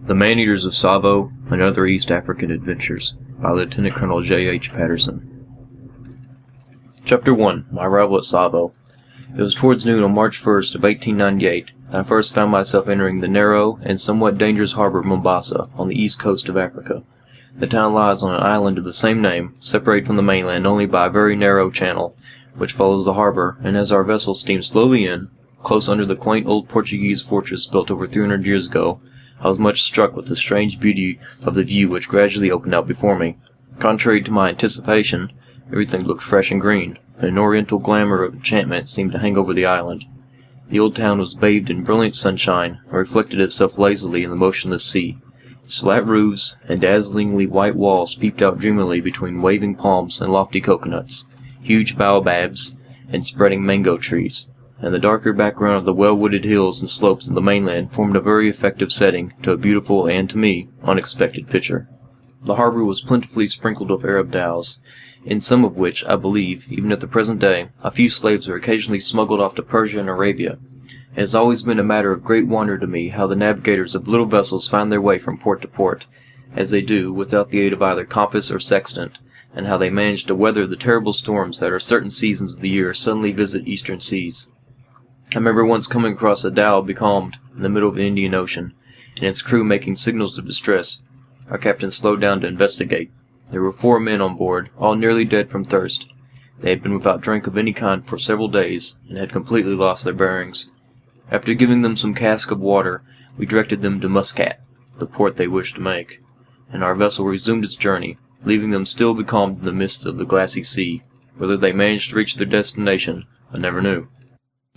The Man-Eaters of Tsavo and Other East African Adventures by Lieutenant Colonel J.H. Patterson. Chapter 1. My Arrival at Tsavo. It was towards noon on March 1st of 1898 that I first found myself entering the narrow and somewhat dangerous harbor of Mombasa on the east coast of Africa. The town lies on an island of the same name, separated from the mainland only by a very narrow channel, which follows the harbor, and as our vessel steamed slowly in, close under the quaint old Portuguese fortress built over 300 years ago, I was much struck with the strange beauty of the view which gradually opened out before me. Contrary to my anticipation, everything looked fresh and green, and an oriental glamour of enchantment seemed to hang over the island. The old town was bathed in brilliant sunshine, and reflected itself lazily in the motionless sea. Its flat roofs and dazzlingly white walls peeped out dreamily between waving palms and lofty coconuts, huge baobabs, and spreading mango trees, and the darker background of the well-wooded hills and slopes of the mainland formed a very effective setting to a beautiful and, to me, unexpected picture. The harbor was plentifully sprinkled with Arab dhows, in some of which, I believe, even at the present day, a few slaves are occasionally smuggled off to Persia and Arabia. It has always been a matter of great wonder to me how the navigators of little vessels find their way from port to port, as they do, without the aid of either compass or sextant, and how they manage to weather the terrible storms that at certain seasons of the year suddenly visit eastern seas. I remember once coming across a dhow becalmed in the middle of the Indian Ocean, and its crew making signals of distress. Our captain slowed down to investigate. There were 4 men on board, all nearly dead from thirst. They had been without drink of any kind for several days, and had completely lost their bearings. After giving them some cask of water, we directed them to Muscat, the port they wished to make, and our vessel resumed its journey, leaving them still becalmed in the midst of the glassy sea. Whether they managed to reach their destination, I never knew.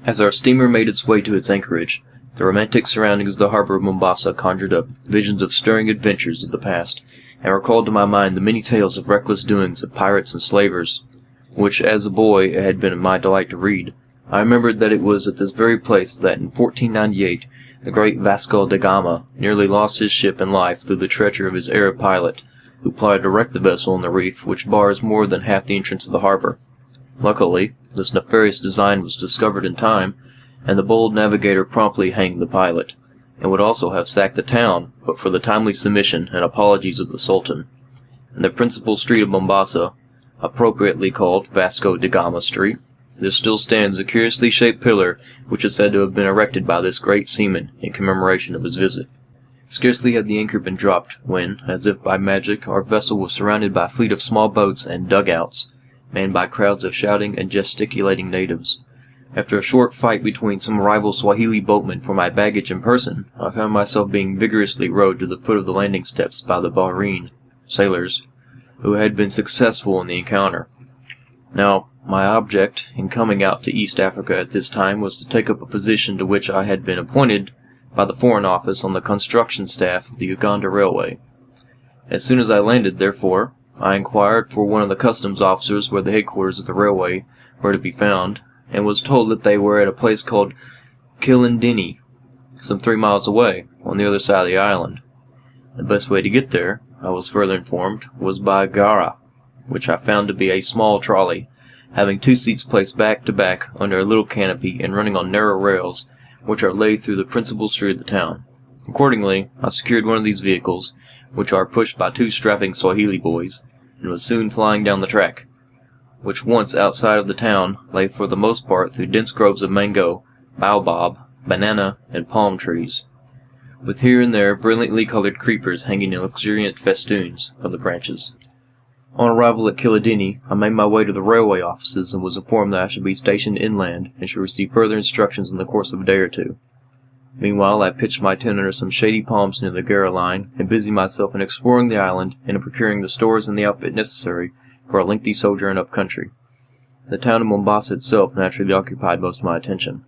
As our steamer made its way to its anchorage, the romantic surroundings of the harbor of Mombasa conjured up visions of stirring adventures of the past, and recalled to my mind the many tales of reckless doings of pirates and slavers, which as a boy it had been my delight to read. I remembered that it was at this very place that in 1498 the great Vasco da Gama nearly lost his ship and life through the treachery of his Arab pilot, who plotted to wreck the vessel in the reef which bars more than half the entrance of the harbor. Luckily, this nefarious design was discovered in time, and the bold navigator promptly hanged the pilot, and would also have sacked the town but for the timely submission and apologies of the Sultan. In the principal street of Mombasa, appropriately called Vasco da Gama Street, there still stands a curiously shaped pillar which is said to have been erected by this great seaman in commemoration of his visit. Scarcely had the anchor been dropped when, as if by magic, our vessel was surrounded by a fleet of small boats and dugouts, manned by crowds of shouting and gesticulating natives. After a short fight between some rival Swahili boatmen for my baggage and person, I found myself being vigorously rowed to the foot of the landing steps by the Bahrein sailors, who had been successful in the encounter. Now, my object in coming out to East Africa at this time was to take up a position to which I had been appointed by the Foreign Office on the construction staff of the Uganda Railway. As soon as I landed, therefore, I inquired for one of the customs officers where the headquarters of the railway were to be found, and was told that they were at a place called Kilindini, some 3 miles away, on the other side of the island. The best way to get there, I was further informed, was by Gara, which I found to be a small trolley, having 2 seats placed back to back under a little canopy and running on narrow rails, which are laid through the principal street of the town. Accordingly, I secured one of these vehicles, which are pushed by 2 strapping Swahili boys, and was soon flying down the track, which once outside of the town lay for the most part through dense groves of mango, baobab, banana, and palm trees, with here and there brilliantly colored creepers hanging in luxuriant festoons from the branches. On arrival at Kilindini, I made my way to the railway offices and was informed that I should be stationed inland and should receive further instructions in the course of a day or 2. Meanwhile, I pitched my tent under some shady palms near the Gara line, and busied myself in exploring the island and in procuring the stores and the outfit necessary for a lengthy sojourn up country. The town of Mombasa itself naturally occupied most of my attention.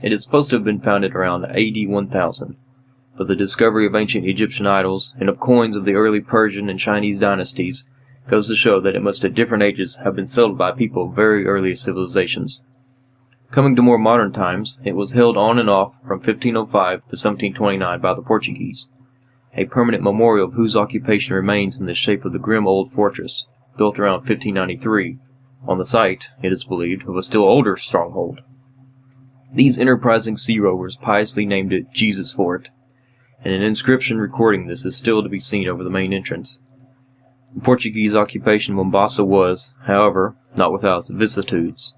It is supposed to have been founded around AD 1000, but the discovery of ancient Egyptian idols and of coins of the early Persian and Chinese dynasties goes to show that it must at different ages have been settled by people of very early civilizations. Coming to more modern times, it was held on and off from 1505 to 1729 by the Portuguese, a permanent memorial of whose occupation remains in the shape of the grim old fortress, built around 1593, on the site, it is believed, of a still older stronghold. These enterprising sea rovers piously named it Jesus Fort, and an inscription recording this is still to be seen over the main entrance. The Portuguese occupation of Mombasa was, however, not without its vicissitudes.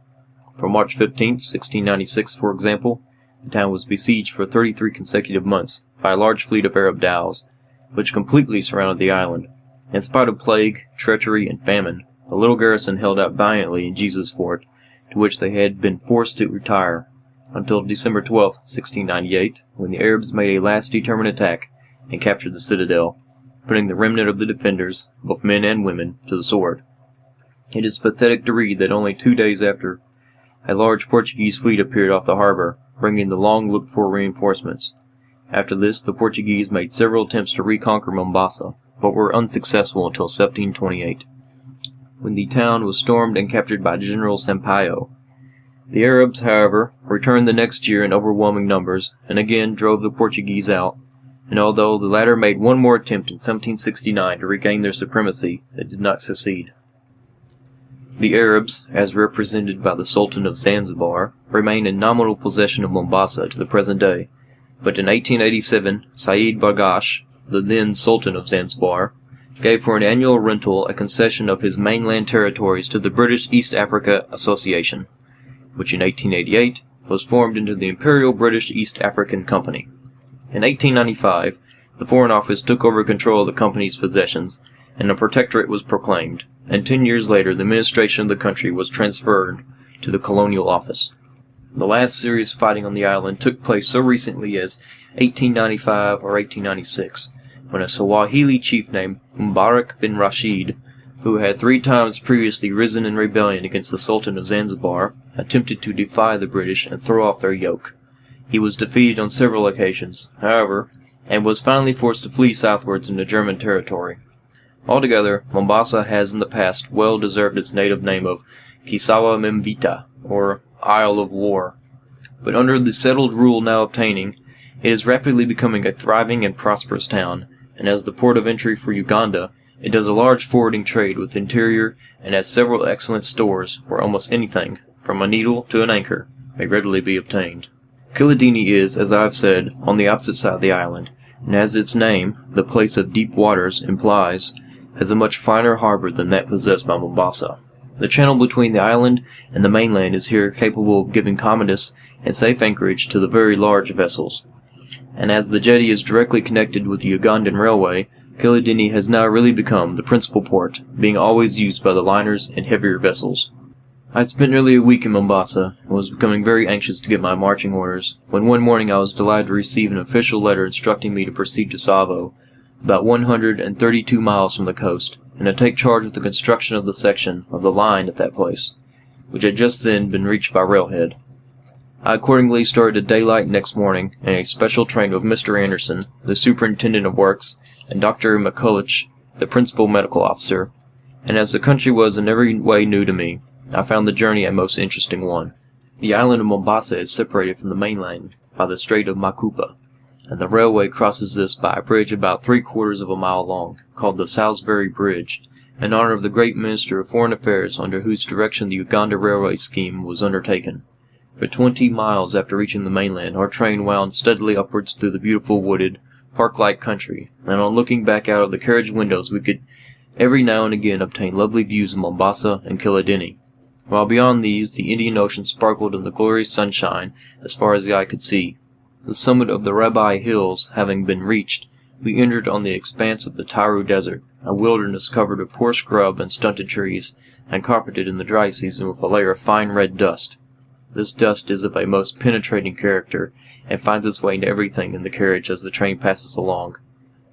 From March 15, 1696, for example, the town was besieged for 33 consecutive months by a large fleet of Arab dhows, which completely surrounded the island. In spite of plague, treachery, and famine, the little garrison held out valiantly in Jesus Fort, to which they had been forced to retire, until December 12, 1698, when the Arabs made a last determined attack and captured the citadel, putting the remnant of the defenders, both men and women, to the sword. It is pathetic to read that only 2 days after, a large Portuguese fleet appeared off the harbor, bringing the long-looked-for reinforcements. After this, the Portuguese made several attempts to reconquer Mombasa, but were unsuccessful until 1728, when the town was stormed and captured by General Sampaio. The Arabs, however, returned the next year in overwhelming numbers, and again drove the Portuguese out, and although the latter made one more attempt in 1769 to regain their supremacy, they did not succeed. The Arabs, as represented by the Sultan of Zanzibar, remain in nominal possession of Mombasa to the present day, but in 1887 Said Bargash, the then Sultan of Zanzibar, gave for an annual rental a concession of his mainland territories to the British East Africa Association, which in 1888 was formed into the Imperial British East African Company. In 1895, the Foreign Office took over control of the company's possessions, and a protectorate was proclaimed, and 10 years later the administration of the country was transferred to the Colonial Office. The last serious fighting on the island took place so recently as 1895 or 1896, when a Swahili chief named Mubarak bin Rashid, who had 3 times previously risen in rebellion against the Sultan of Zanzibar, attempted to defy the British and throw off their yoke. He was defeated on several occasions, however, and was finally forced to flee southwards into German territory. Altogether, Mombasa has in the past well deserved its native name of Kisawa Memvita, or Isle of War. But under the settled rule now obtaining, it is rapidly becoming a thriving and prosperous town, and as the port of entry for Uganda, it does a large forwarding trade with the interior and has several excellent stores where almost anything, from a needle to an anchor, may readily be obtained. Kilindini is, as I have said, on the opposite side of the island, and as its name, the place of deep waters, implies, has a much finer harbor than that possessed by Mombasa. The channel between the island and the mainland is here capable of giving commodious and safe anchorage to the very large vessels. And as the jetty is directly connected with the Ugandan railway, Kilindini has now really become the principal port, being always used by the liners and heavier vessels. I had spent nearly a week in Mombasa, and was becoming very anxious to get my marching orders, when one morning I was delighted to receive an official letter instructing me to proceed to Tsavo, about 132 miles from the coast, and to take charge of the construction of the section of the line at that place, which had just then been reached by railhead. I accordingly started at daylight next morning in a special train with Mr. Anderson, the superintendent of works, and Dr. McCulloch, the principal medical officer, and as the country was in every way new to me, I found the journey a most interesting one. The island of Mombasa is separated from the mainland by the Strait of Makupa, and the railway crosses this by a bridge about 3/4 of a mile long, called the Salisbury Bridge, in honor of the great Minister of Foreign Affairs under whose direction the Uganda railway scheme was undertaken. For 20 miles after reaching the mainland, our train wound steadily upwards through the beautiful wooded, park-like country, and on looking back out of the carriage windows we could every now and again obtain lovely views of Mombasa and Kilindini, while beyond these the Indian Ocean sparkled in the glorious sunshine as far as the eye could see. The summit of the Rabai Hills having been reached, we entered on the expanse of the Taru Desert, a wilderness covered with poor scrub and stunted trees, and carpeted in the dry season with a layer of fine red dust. This dust is of a most penetrating character, and finds its way into everything in the carriage as the train passes along.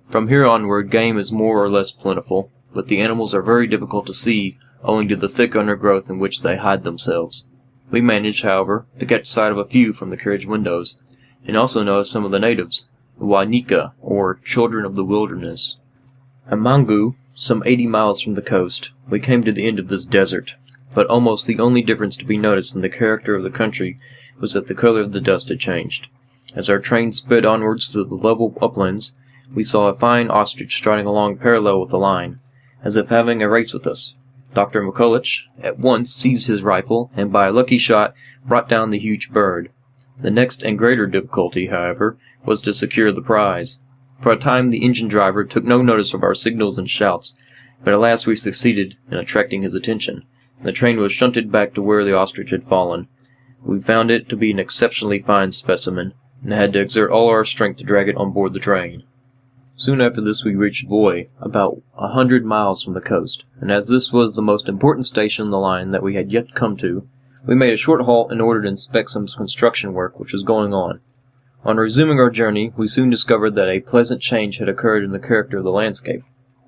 From here onward game is more or less plentiful, but the animals are very difficult to see owing to the thick undergrowth in which they hide themselves. We managed, however, to catch sight of a few from the carriage windows, and also noticed some of the natives, the Wanika, or children of the wilderness. At Mangu, some 80 miles from the coast, we came to the end of this desert, but almost the only difference to be noticed in the character of the country was that the color of the dust had changed. As our train sped onwards through the level uplands, we saw a fine ostrich striding along parallel with the line, as if having a race with us. Dr. McCulloch at once seized his rifle, and by a lucky shot brought down the huge bird. The next and greater difficulty, however, was to secure the prize. For a time the engine driver took no notice of our signals and shouts, but at last we succeeded in attracting his attention, and the train was shunted back to where the ostrich had fallen. We found it to be an exceptionally fine specimen, and had to exert all our strength to drag it on board the train. Soon after this we reached Voi, about 100 miles from the coast, and as this was the most important station on the line that we had yet come to, we made a short halt in order to inspect some construction work which was going on. On resuming our journey, we soon discovered that a pleasant change had occurred in the character of the landscape.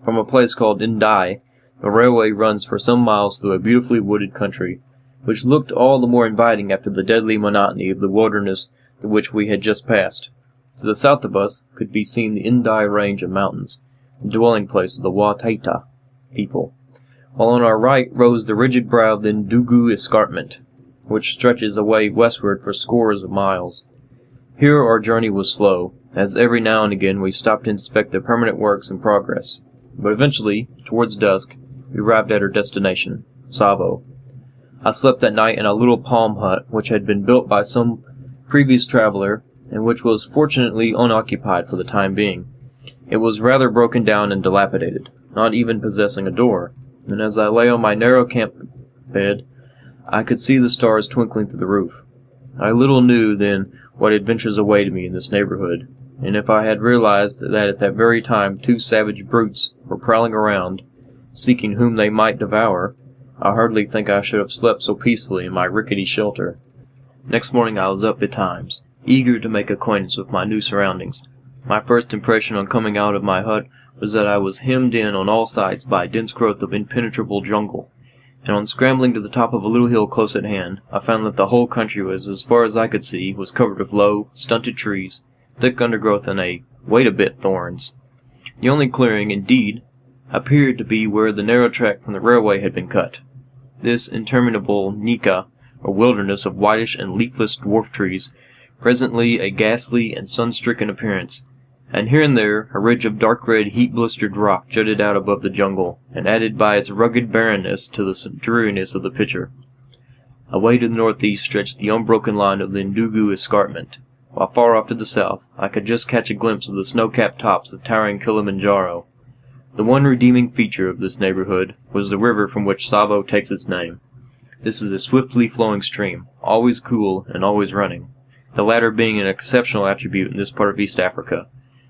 From a place called Indai, the railway runs for some miles through a beautifully wooded country, which looked all the more inviting after the deadly monotony of the wilderness through which we had just passed. To the south of us could be seen the Indai range of mountains, the dwelling place of the Wataita people, while on our right rose the rigid brow of the Ndugu escarpment, which stretches away westward for scores of miles. Here our journey was slow, as every now and again we stopped to inspect the permanent works in progress, but eventually, towards dusk, we arrived at our destination, Tsavo. I slept that night in a little palm hut which had been built by some previous traveler, and which was fortunately unoccupied for the time being. It was rather broken down and dilapidated, not even possessing a door, and as I lay on my narrow camp bed, I could see the stars twinkling through the roof. I little knew then what adventures awaited me in this neighborhood, and if I had realized that at that very time 2 savage brutes were prowling around, seeking whom they might devour, I hardly think I should have slept so peacefully in my rickety shelter. Next morning I was up betimes, eager to make acquaintance with my new surroundings. My first impression on coming out of my hut was that I was hemmed in on all sides by a dense growth of impenetrable jungle, and on scrambling to the top of a little hill close at hand, I found that the whole country was, as far as I could see, was covered with low, stunted trees, thick undergrowth, and wait a bit, thorns. The only clearing, indeed, appeared to be where the narrow track from the railway had been cut. This interminable nyika, or wilderness of whitish and leafless dwarf trees, presently a ghastly and sun-stricken appearance, and here and there a ridge of dark-red, heat-blistered rock jutted out above the jungle, and added by its rugged barrenness to the dreariness of the picture. Away to the northeast stretched the unbroken line of the Ndugu escarpment, while far off to the south I could just catch a glimpse of the snow-capped tops of towering Kilimanjaro. The one redeeming feature of this neighborhood was the river from which Tsavo takes its name. This is a swiftly flowing stream, always cool and always running, the latter being an exceptional attribute in this part of East Africa,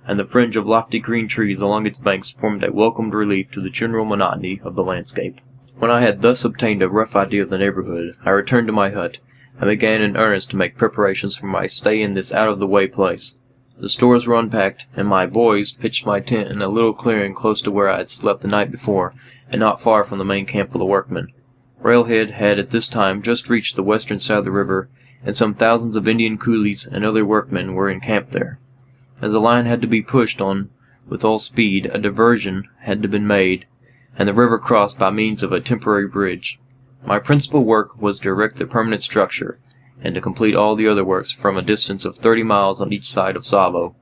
and the fringe of lofty green trees along its banks formed a welcomed relief to the general monotony of the landscape. When I had thus obtained a rough idea of the neighborhood, I returned to my hut, and began in earnest to make preparations for my stay in this out-of-the-way place. The stores were unpacked, and my boys pitched my tent in a little clearing close to where I had slept the night before, and not far from the main camp of the workmen. Railhead had at this time just reached the western side of the river, and some thousands of Indian coolies and other workmen were encamped there. As the line had to be pushed on with all speed, a diversion had to be made, and the river crossed by means of a temporary bridge. My principal work was to erect the permanent structure, and to complete all the other works from a distance of 30 miles on each side of Tsavo.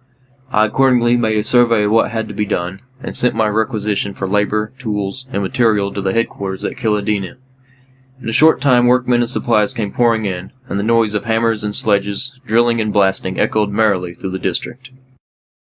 I accordingly made a survey of what had to be done, and sent my requisition for labor, tools, and material to the headquarters at Kilindini. In a short time workmen and supplies came pouring in, and the noise of hammers and sledges, drilling and blasting, echoed merrily through the district.